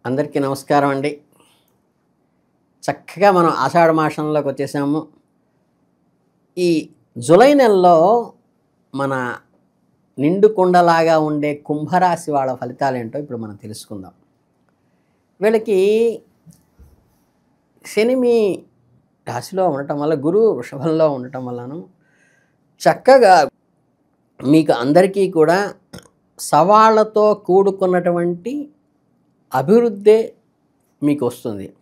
అందరికీ నమస్కారం అండి. చక్కగా మనం ఆషాఢ మాసంలోకి వచ్చేసాము. ఈ జూలై నెలలో మన నిండు కుండలాగా ఉండే కుంభరాశి వాళ్ళ ఫలితాలేంటో ఇప్పుడు మనం తెలుసుకుందాం. వీళ్ళకి శని మీ రాశిలో ఉండటం వల్ల, గురువు వృషభంలో ఉండటం వల్లను చక్కగా మీకు అందరికీ కూడా సవాళ్లతో కూడుకున్నటువంటి అభివృద్ధే మీకు వస్తుంది.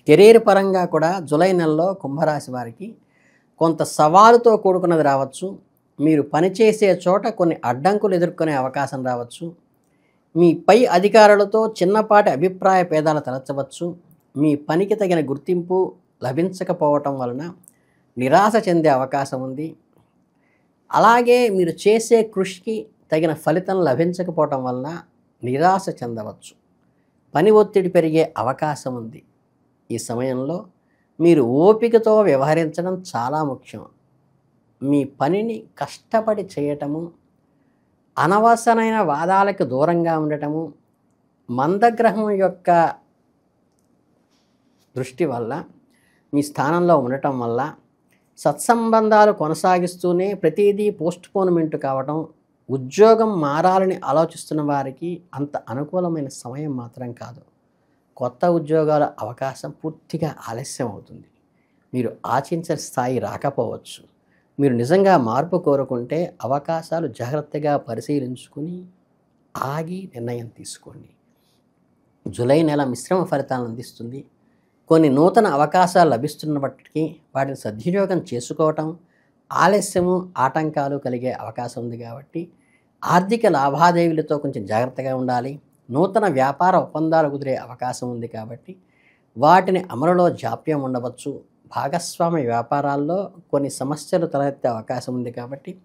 కెరీర్ పరంగా కూడా జూలై నెలలో కుంభరాశి వారికి కొంత సవాలుతో కూడుకున్నది రావచ్చు. మీరు పనిచేసే చోట కొన్ని అడ్డంకులు ఎదుర్కొనే అవకాశం రావచ్చు. మీ పై అధికారులతో చిన్నపాటి అభిప్రాయ భేదాలు తలెత్తవచ్చు. మీ పనికి తగిన గుర్తింపు లభించకపోవటం వలన నిరాశ చెందే అవకాశం ఉంది. అలాగే మీరు చేసే కృషికి తగిన ఫలితం లభించకపోవటం వలన నిరాశ చెందవచ్చు. పని ఒత్తిడి పెరిగే అవకాశం ఉంది. ఈ సమయంలో మీరు ఓపికతో వ్యవహరించడం చాలా ముఖ్యం. మీ పనిని కష్టపడి చేయటము, అనవసరమైన వాదాలకు దూరంగా ఉండటము, మందగ్రహం యొక్క దృష్టి వల్ల మీ స్థానంలో ఉండటం వల్ల సత్సంబంధాలు కొనసాగిస్తూనే ప్రతిదీ పోస్ట్పోన్మెంట్ కావటం, ఉద్యోగం మారాలని ఆలోచిస్తున్న వారికి అంత అనుకూలమైన సమయం మాత్రం కాదు. కొత్త ఉద్యోగాల అవకాశం పూర్తిగా ఆలస్యం అవుతుంది. మీరు ఆశించిన స్థాయి రాకపోవచ్చు. మీరు నిజంగా మార్పు కోరుకుంటే అవకాశాలు జాగ్రత్తగా పరిశీలించుకుని ఆగి నిర్ణయం తీసుకోండి. జూలై నెల మిశ్రమ ఫలితాలను అందిస్తుంది. కొన్ని నూతన అవకాశాలు లభిస్తున్నప్పటికీ వాటిని సద్వినియోగం చేసుకోవటం, ఆలస్యము, ఆటంకాలు కలిగే అవకాశం ఉంది. కాబట్టి ఆర్థిక లావాదేవీలతో కొంచెం జాగ్రత్తగా ఉండాలి. నూతన వ్యాపార ఒప్పందాలు కుదిరే అవకాశం ఉంది. కాబట్టి వాటిని అమలులో జాప్యం ఉండవచ్చు. భాగస్వామ్య వ్యాపారాల్లో కొన్ని సమస్యలు తలెత్తే అవకాశం ఉంది. కాబట్టి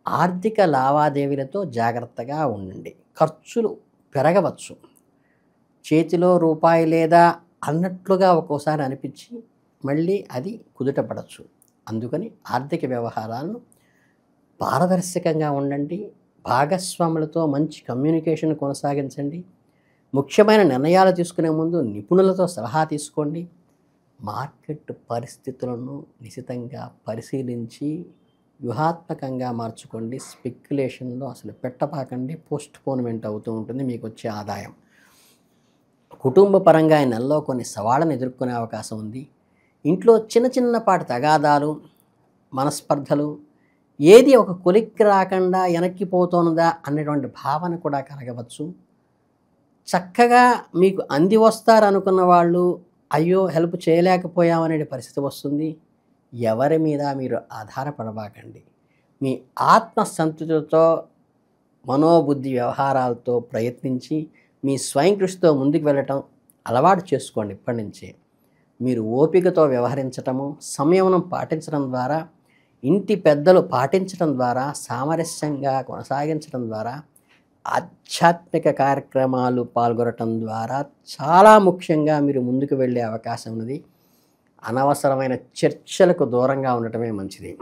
ఆర్థిక లావాదేవీలతో జాగ్రత్తగా ఉండండి. ఖర్చులు పెరగవచ్చు. చేతిలో రూపాయి లేదా అన్నట్లుగా ఒక్కోసారి అనిపించి మళ్ళీ అది కుదుటపడవచ్చు. అందుకని ఆర్థిక వ్యవహారాలను పారదర్శకంగా ఉండండి. భాగస్వాములతో మంచి కమ్యూనికేషన్ కొనసాగించండి. ముఖ్యమైన నిర్ణయాలు తీసుకునే ముందు నిపుణులతో సలహా తీసుకోండి. మార్కెట్ పరిస్థితులను నిశితంగా పరిశీలించి వ్యూహాత్మకంగా మార్చుకోండి. స్పెక్యులేషన్లో అసలు పెట్టపాకండి. పోస్ట్పోన్మెంట్ అవుతూ ఉంటుంది మీకు వచ్చే ఆదాయం. కుటుంబ పరంగా ఈ నెలలో కొన్ని సవాళ్ళను ఎదుర్కొనే అవకాశం ఉంది. ఇంట్లో చిన్నపాటి తగాదాలు, మనస్పర్ధలు, ఏది ఒక కొలిక్కి రాకుండా వెనక్కిపోతున్నదా అనేటువంటి భావన కూడా కలగవచ్చు. చక్కగా మీకు అంది వస్తారనుకున్న వాళ్ళు అయ్యో హెల్ప్ చేయలేకపోయామనే పరిస్థితి వస్తుంది. ఎవరి మీద మీరు ఆధారపడబాకండి. మీ ఆత్మసంతృప్తితో, మనోబుద్ధి వ్యవహారాలతో ప్రయత్నించి మీ స్వయం కృషితో ముందుకు వెళ్ళటం అలవాటు చేసుకోండి. ఇప్పటి నుంచే మీరు ఓపికతో వ్యవహరించటము, సంయమనం పాటించడం ద్వారా, ఇంటి పెద్దలు పాటించడం ద్వారా, సామరస్యంగా కొనసాగించడం ద్వారా, ఆధ్యాత్మిక కార్యక్రమాలు పాల్గొనటం ద్వారా చాలా ముఖ్యంగా మీరు ముందుకు వెళ్ళే అవకాశం ఉన్నది. అనవసరమైన చర్చలకు దూరంగా ఉండటమే మంచిది.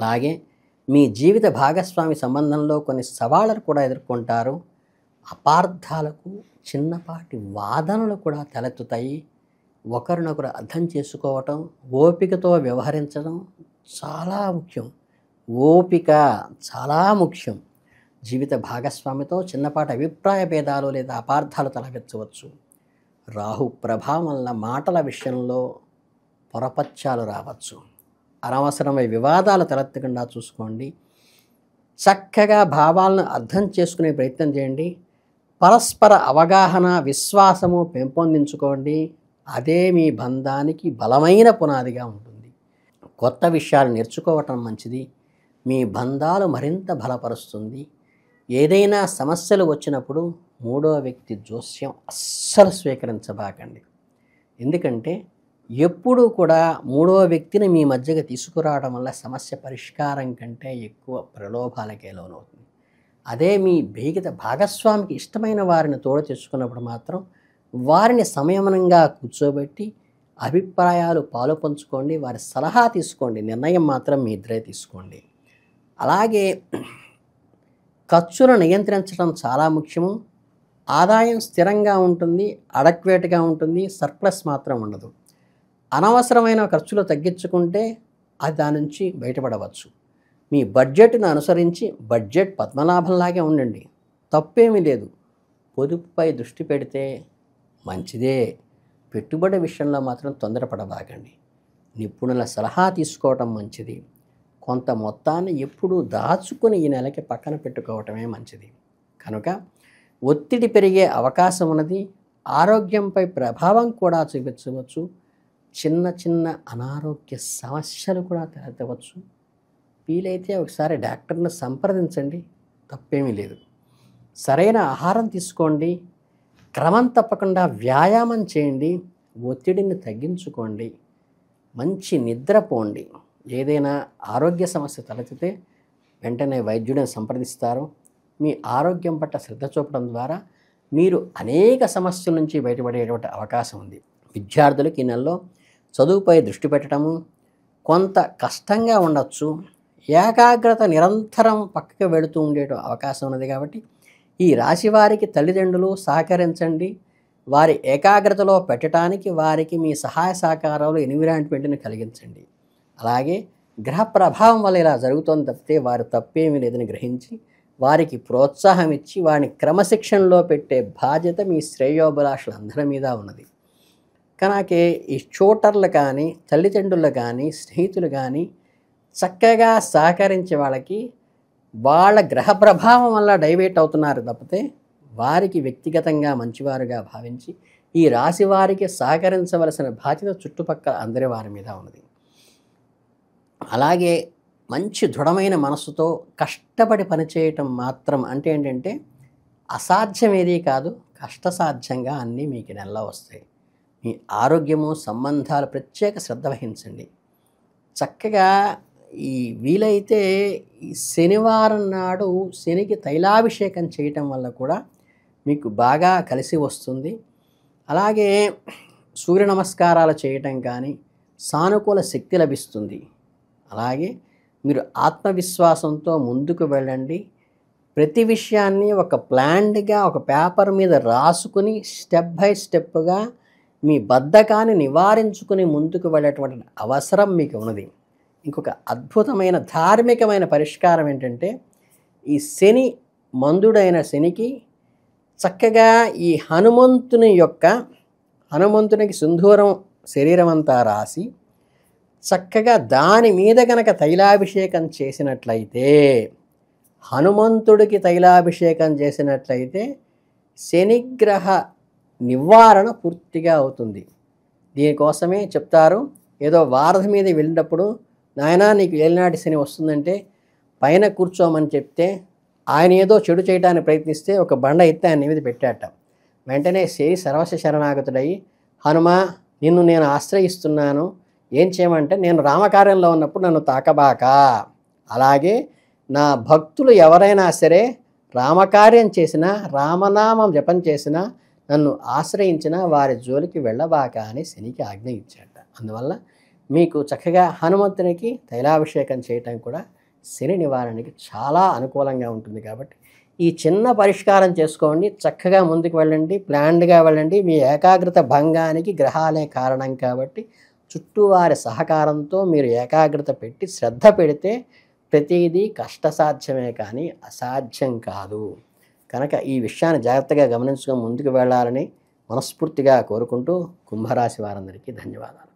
అలాగే మీ జీవిత భాగస్వామి సంబంధంలో కొన్ని సవాళ్ళను కూడా ఎదుర్కొంటారు. అపార్థాలకు, చిన్నపాటి వాదనలు కూడా తలెత్తుతాయి. ఒకరినొకరు అర్థం చేసుకోవటం, ఓపికతో వ్యవహరించడం చాలా ముఖ్యం. ఓపిక చాలా ముఖ్యం. జీవిత భాగస్వామితో చిన్నపాటి అభిప్రాయ భేదాలు లేదా అపార్థాలు తలెత్తవచ్చు. రాహు ప్రభావం వల్ల మాటల విషయంలో పొరపచ్చాలు రావచ్చు. అనవసరమైన వివాదాలు తలెత్తకుండా చూసుకోండి. చక్కగా భావాలను అర్థం చేసుకునే ప్రయత్నం చేయండి. పరస్పర అవగాహన, విశ్వాసము పెంపొందించుకోండి. అదే మీ బంధానికి బలమైన పునాదిగా ఉంటుంది. కొత్త విషయాలు నేర్చుకోవటం మంచిది. మీ బంధాలు మరింత బలపరుస్తుంది. ఏదైనా సమస్యలు వచ్చినప్పుడు మూడో వ్యక్తి జోస్యం అస్సలు స్వీకరించబాకండి. ఎందుకంటే ఎప్పుడూ కూడా మూడో వ్యక్తిని మీ మధ్యగా తీసుకురావడం వల్ల సమస్య పరిష్కారం కంటే ఎక్కువ ప్రలోభాలకే లోనవుతుంది. అదే మీ భాగస్వామికి ఇష్టమైన వారిని తోడు తెచ్చుకున్నప్పుడు మాత్రం వారిని సంయమనంగా కూర్చోబెట్టి అభిప్రాయాలు పాలు పంచుకోండి. వారి సలహా తీసుకోండి. నిర్ణయం మాత్రం మీ ఇద్దరే తీసుకోండి. అలాగే ఖర్చును నియంత్రించడం చాలా ముఖ్యము. ఆదాయం స్థిరంగా ఉంటుంది, అడక్వేట్గా ఉంటుంది, సర్ప్లస్ మాత్రం ఉండదు. అనవసరమైన ఖర్చులు తగ్గించుకుంటే అది దాని నుంచి బయటపడవచ్చు. మీ బడ్జెట్ను అనుసరించి బడ్జెట్ పద్మలాభంలాగే ఉండండి, తప్పేమీ లేదు. పొదుపుపై దృష్టి పెడితే మంచిదే. పెట్టుబడి విషయంలో మాత్రం తొందరపడబాకండి. నిపుణుల సలహా తీసుకోవటం మంచిది. కొంత మొత్తాన్ని ఎప్పుడూ దాచుకుని ఈ నెలకి పక్కన పెట్టుకోవటమే మంచిది. కనుక ఒత్తిడి పెరిగే అవకాశం ఉన్నది. ఆరోగ్యంపై ప్రభావం కూడా చూపించవచ్చు. చిన్న చిన్న అనారోగ్య సమస్యలు కూడా తలెత్తవచ్చు. వీలైతే ఒకసారి డాక్టర్ని సంప్రదించండి, తప్పేమీ లేదు. సరైన ఆహారం తీసుకోండి, క్రమం తప్పకుండా వ్యాయామం చేయండి, ఒత్తిడిని తగ్గించుకోండి, మంచి నిద్రపోండి. ఏదైనా ఆరోగ్య సమస్య తలెత్తితే వెంటనే వైద్యుడిని సంప్రదిస్తారు. మీ ఆరోగ్యం పట్ల శ్రద్ధ చూపడం ద్వారా మీరు అనేక సమస్యల నుంచి బయటపడేటువంటి అవకాశం ఉంది. విద్యార్థులకు ఈ నెలలో చదువుపై దృష్టి పెట్టడము కొంత కష్టంగా ఉండొచ్చు. ఏకాగ్రత నిరంతరం పక్కకు వెళుతూ ఉండే అవకాశం ఉన్నది. కాబట్టి ఈ రాశి వారికి తల్లిదండ్రులు సహకరించండి. వారి ఏకాగ్రతలో పెట్టడానికి వారికి మీ సహాయ సహకారాలు ఎన్విరాన్మెంట్ని కలిగించండి. అలాగే గ్రహ ప్రభావం వల్ల ఇలా జరుగుతోంది తప్పితే వారు తప్పేమీ లేదని గ్రహించి వారికి ప్రోత్సాహం ఇచ్చి వారిని క్రమశిక్షణలో పెట్టే బాధ్యత మీ శ్రేయోభిలాషులందరి మీద ఉన్నది. కనుక ఈ షూటర్లు కానీ, తల్లిదండ్రులు కానీ, స్నేహితులు కానీ చక్కగా సహకరించే వాళ్ళకి వాళ్ళ గ్రహ ప్రభావం వల్ల డైవర్ట్ అవుతున్నారు తప్పితే వారికి వ్యక్తిగతంగా మంచివారుగా భావించి ఈ రాశి వారికి సహకరించవలసిన బాధ్యత చుట్టుపక్కల అందరి వారి మీద ఉన్నది. అలాగే మంచి దృఢమైన మనసుతో కష్టపడి పనిచేయటం మాత్రం అంటే ఏంటంటే అసాధ్యం ఏదీ కాదు, కష్టసాధ్యంగా అన్నీ మీకు నెలలో వస్తాయి. మీ ఆరోగ్యము సంబంధాలు ప్రత్యేక శ్రద్ధ వహించండి. చక్కగా ఈ వీలైతే ఈ శనివారం నాడు శనికి తైలాభిషేకం చేయటం వల్ల కూడా మీకు బాగా కలిసి వస్తుంది. అలాగే సూర్య నమస్కారాలు చేయటం కానీ సానుకూల శక్తి లభిస్తుంది. అలాగే మీరు ఆత్మవిశ్వాసంతో ముందుకు వెళ్ళండి. ప్రతి విషయాన్ని ఒక ప్లాన్డ్గా ఒక పేపర్ మీద రాసుకుని స్టెప్ బై స్టెప్గా మీ బద్ధకాన్ని నివారించుకుని ముందుకు వెళ్ళేటువంటి అవసరం మీకు ఉన్నది. ఇంకొక అద్భుతమైన ధార్మికమైన పరిష్కారం ఏంటంటే ఈ శని మందుడైన శనికి చక్కగా ఈ హనుమంతునికి సింధూరం శరీరం అంతా రాసి చక్కగా దాని మీద కనుక తైలాభిషేకం చేసినట్లయితే, హనుమంతుడికి తైలాభిషేకం చేసినట్లయితే శనిగ్రహ నివారణ పూర్తిగా అవుతుంది. దీనికోసమే చెప్తారు, ఏదో వారధి మీద వెళ్ళినప్పుడు నాయనా నీకు ఏలినాటి శని వస్తుందంటే పైన కూర్చోమని చెప్తే ఆయన ఏదో చెడు చేయడానికి ప్రయత్నిస్తే ఒక బండ ఎత్తి ఆయన మీద పెట్టాట. వెంటనే శని సర్వస్వ శరణాగతుడయి హనుమ నిన్ను నేను ఆశ్రయిస్తున్నాను, ఏం చేయమంటే నేను రామకార్యంలో ఉన్నప్పుడు నన్ను తాకబాక. అలాగే నా భక్తులు ఎవరైనా సరే రామకార్యం చేసినా రామనామం జపం చేసినా నన్ను ఆశ్రయించిన వారి జోలికి వెళ్ళబాక అని శనికి ఆజ్ఞ ఇచ్చాట. అందువల్ల మీకు చక్కగా హనుమంతునికి తైలాభిషేకం చేయటం కూడా శని నివారణకి చాలా అనుకూలంగా ఉంటుంది. కాబట్టి ఈ చిన్న పరిష్కారం చేసుకోండి, చక్కగా ముందుకు వెళ్ళండి, ప్లాన్డ్గా వెళ్ళండి. మీ ఏకాగ్రత భంగానికి గ్రహాలే కారణం కాబట్టి చుట్టూ వారి సహకారంతో మీరు ఏకాగ్రత పెట్టి శ్రద్ధ పెడితే ప్రతిదీ కష్టసాధ్యమే కానీ అసాధ్యం కాదు. కనుక ఈ విషయాన్ని జాగ్రత్తగా గమనించుకొని ముందుకు వెళ్ళాలని మనస్ఫూర్తిగా కోరుకుంటూ కుంభరాశి వారందరికీ ధన్యవాదాలు.